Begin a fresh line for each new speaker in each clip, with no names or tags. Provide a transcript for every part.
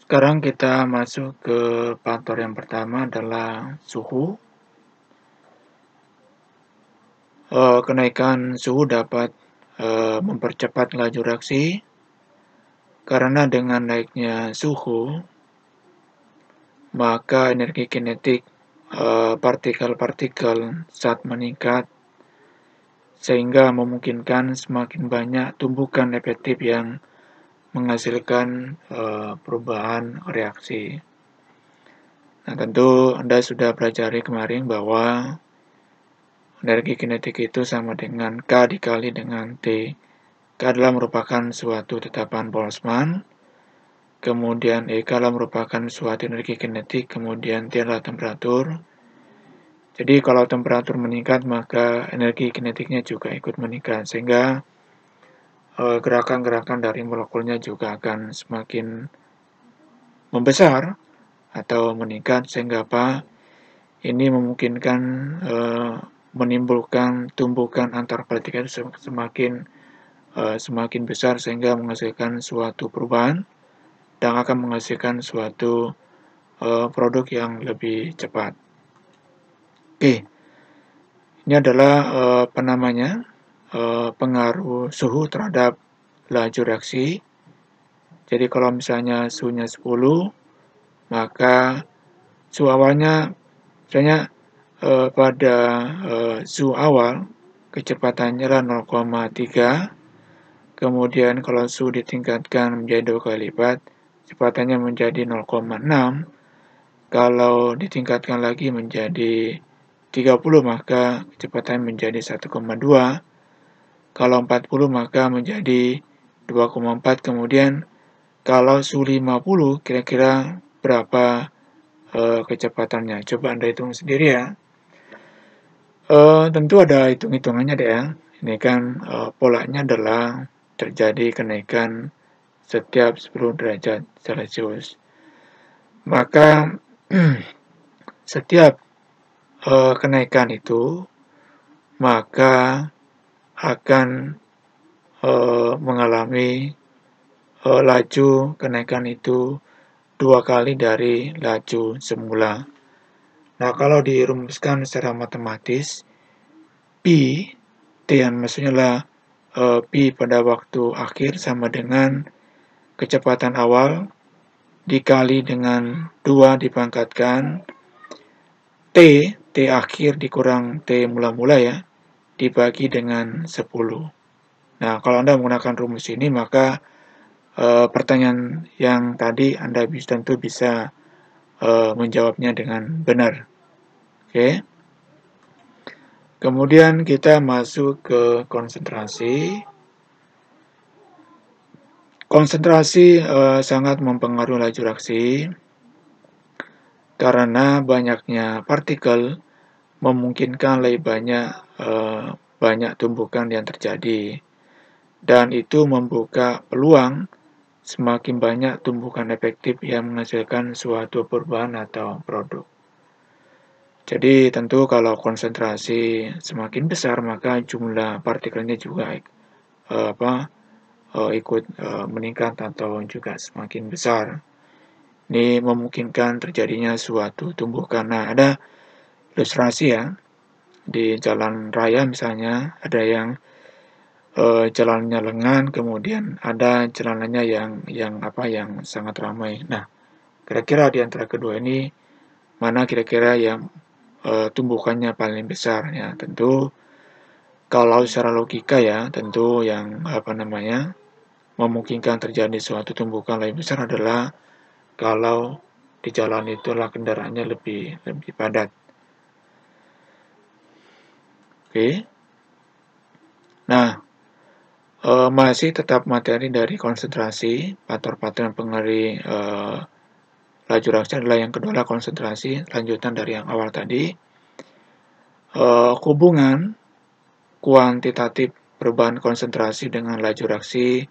Sekarang kita masuk ke faktor yang pertama adalah suhu. Kenaikan suhu dapat mempercepat laju reaksi karena dengan naiknya suhu, maka energi kinetik partikel-partikel saat meningkat sehingga memungkinkan semakin banyak tumbukan efektif yang menghasilkan perubahan reaksi. Nah, tentu Anda sudah pelajari kemarin bahwa energi kinetik itu sama dengan K dikali dengan T. K adalah merupakan suatu tetapan Boltzmann, kemudian EK adalah merupakan suatu energi kinetik, kemudian T adalah temperatur. Jadi kalau temperatur meningkat, maka energi kinetiknya juga ikut meningkat, sehingga gerakan-gerakan dari molekulnya juga akan semakin membesar atau meningkat, sehingga apa? Ini memungkinkan menimbulkan tumbukan antar partikel semakin besar sehingga menghasilkan suatu perubahan dan akan menghasilkan suatu produk yang lebih cepat. Oke, ini adalah pengaruh suhu terhadap laju reaksi. Jadi kalau misalnya suhunya 10, maka suhu awalnya misalnya pada suhu awal kecepatannya adalah 0,3, kemudian kalau suhu ditingkatkan menjadi 2 kali lipat, kecepatannya menjadi 0,6, kalau ditingkatkan lagi menjadi 30, maka kecepatan menjadi 1,2, kalau 40 maka menjadi 2,4, kemudian kalau suhu 50 kira-kira berapa kecepatannya. Coba Anda hitung sendiri ya. Tentu ada hitung-hitungannya deh ya. Ini kan polanya adalah terjadi kenaikan setiap 10 derajat Celcius. Maka setiap kenaikan itu maka akan mengalami laju kenaikan itu 2 kali dari laju semula. Nah, kalau dirumuskan secara matematis, Pi, T yang maksudnya adalah Pi pada waktu akhir sama dengan kecepatan awal dikali dengan 2 dipangkatkan T akhir dikurang T mula-mula ya, dibagi dengan 10. Nah, kalau Anda menggunakan rumus ini, maka pertanyaan yang tadi Anda tentu bisa menjawabnya dengan benar. Oke. Kemudian kita masuk ke konsentrasi. Konsentrasi sangat mempengaruhi laju reaksi karena banyaknya partikel memungkinkan lebih banyak tumbukan yang terjadi, dan itu membuka peluang semakin banyak tumbukan efektif yang menghasilkan suatu perubahan atau produk. Jadi tentu kalau konsentrasi semakin besar, maka jumlah partikelnya juga ikut meningkat atau juga semakin besar. Ini memungkinkan terjadinya suatu tumbukan. Nah, ada ilustrasi ya, di jalan raya misalnya, ada yang jalannya lengan, kemudian ada jalanannya yang sangat ramai. Nah, kira-kira di antara kedua ini mana kira-kira yang tumbukannya paling besar ya? Tentu kalau secara logika ya, tentu yang memungkinkan terjadi suatu tumbukan lebih besar adalah kalau di jalan itulah kendaraannya lebih padat. Oke. Nah, masih tetap materi dari konsentrasi, faktor-faktor yang mempengaruhi laju reaksi adalah yang kedua adalah konsentrasi, lanjutan dari yang awal tadi. Hubungan kuantitatif perubahan konsentrasi dengan laju reaksi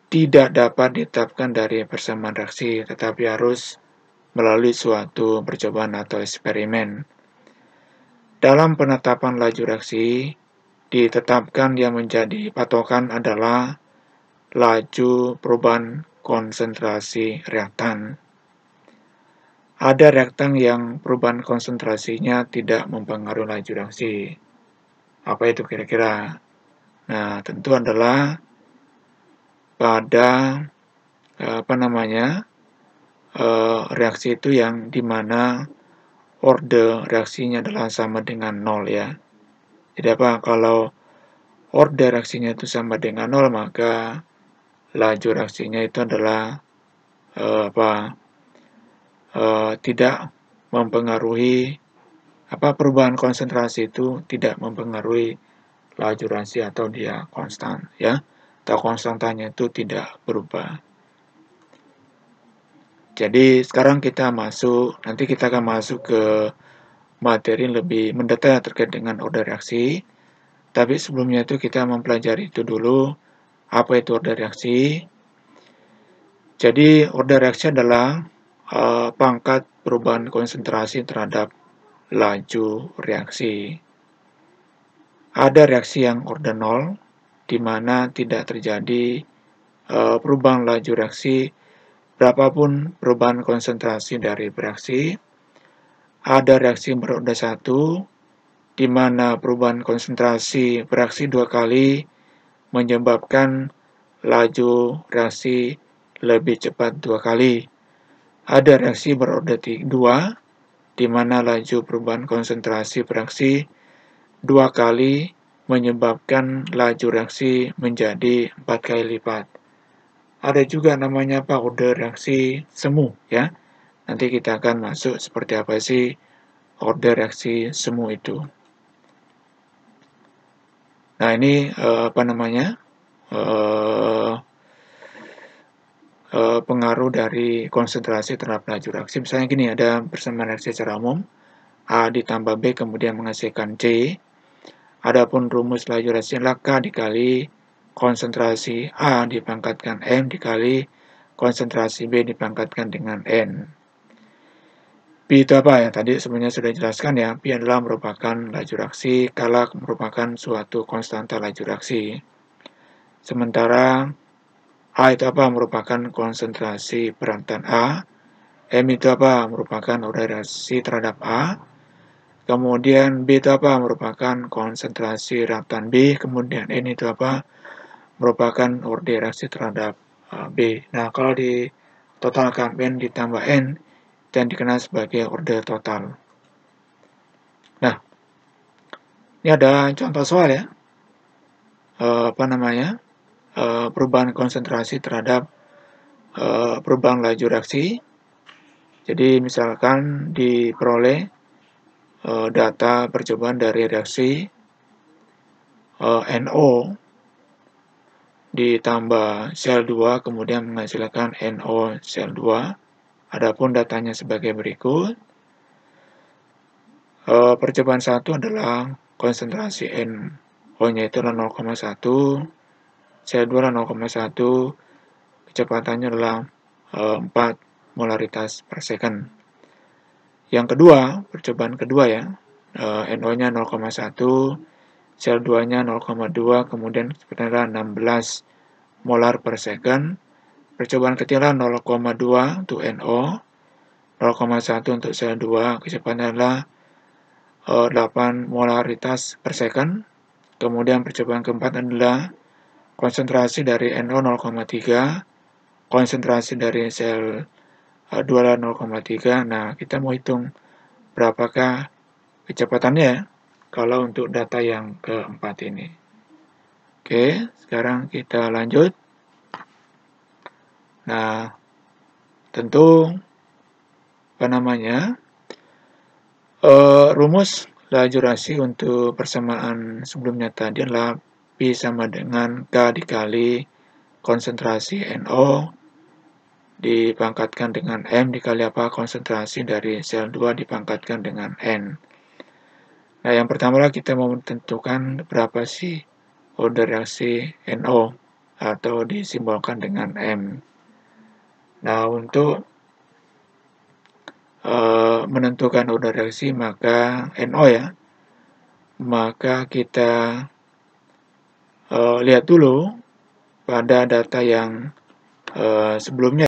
tidak dapat ditetapkan dari persamaan reaksi, tetapi harus melalui suatu percobaan atau eksperimen. Dalam penetapan laju reaksi, ditetapkan yang menjadi patokan adalah laju perubahan konsentrasi reaktan. Ada reaktan yang perubahan konsentrasinya tidak mempengaruhi laju reaksi. Apa itu kira-kira? Nah, tentu adalah pada reaksi itu yang dimana orde reaksinya adalah sama dengan 0 ya. Jadi kalau orde reaksinya itu sama dengan 0, maka laju reaksinya itu adalah tidak mempengaruhi perubahan konsentrasi itu tidak mempengaruhi laju reaksi atau dia konstan ya, atau konstantannya itu tidak berubah. Jadi sekarang nanti kita akan masuk ke materi lebih mendetail terkait dengan orde reaksi. Tapi sebelumnya itu kita mempelajari itu dulu, apa itu orde reaksi. Jadi orde reaksi adalah pangkat perubahan konsentrasi terhadap laju reaksi. Ada reaksi yang orde 0, di mana tidak terjadi perubahan laju reaksi berapapun perubahan konsentrasi dari reaksi. Ada reaksi berorde 1, di mana perubahan konsentrasi reaksi 2 kali menyebabkan laju reaksi lebih cepat 2 kali. Ada reaksi berorde 2, di mana laju perubahan konsentrasi reaksi 2 kali menyebabkan laju reaksi menjadi 4 kali lipat. Ada juga namanya orde reaksi semu ya. Nanti kita akan masuk seperti apa sih orde reaksi semu itu. Nah, ini pengaruh dari konsentrasi terhadap laju reaksi. Misalnya gini, ada persamaan reaksi secara umum A ditambah B kemudian menghasilkan C. Adapun rumus laju reaksi adalah K dikali konsentrasi A dipangkatkan M dikali konsentrasi B dipangkatkan dengan N. P itu apa ya? Tadi sebenarnya sudah dijelaskan ya. P adalah merupakan laju reaksi, K merupakan suatu konstanta laju reaksi. Sementara A itu merupakan konsentrasi berantan A. M itu merupakan orde reaksi terhadap A. Kemudian B itu merupakan konsentrasi reaktan B. Kemudian N itu merupakan orde reaksi terhadap B. Nah, kalau ditotalkan N ditambah N, dan dikenal sebagai orde total. Nah, ini ada contoh soal ya. Perubahan konsentrasi terhadap perubahan laju reaksi. Jadi misalkan diperoleh data percobaan dari reaksi NO ditambah sel 2 kemudian menghasilkan NO sel 2. Adapun datanya sebagai berikut. Percobaan 1 adalah konsentrasi NO-nya itu adalah 0,1, sel 2 adalah 0,1, kecepatannya adalah 4 molaritas per second. Yang kedua, percobaan kedua ya, NO-nya 0,1, sel 2-nya 0,2, kemudian kecepatannya adalah 16 molar per second. Percobaan ketiga 0,2 untuk NO, 0,1 untuk sel 2, kecepatannya adalah 8 molaritas per second. Kemudian percobaan keempat adalah konsentrasi dari NO 0,3, konsentrasi dari sel 2 adalah 0,3. Nah, kita mau hitung berapakah kecepatannya kalau untuk data yang keempat ini. Oke, sekarang kita lanjut. Nah, tentu rumus laju reaksi untuk persamaan sebelumnya tadi adalah P sama dengan K dikali konsentrasi NO dipangkatkan dengan M dikali konsentrasi dari sel 2 dipangkatkan dengan N. Nah, yang pertama kita mau menentukan berapa sih orde reaksi NO atau disimbolkan dengan M. Nah, untuk menentukan orde reaksi maka NO ya, maka kita lihat dulu pada data yang Sebelumnya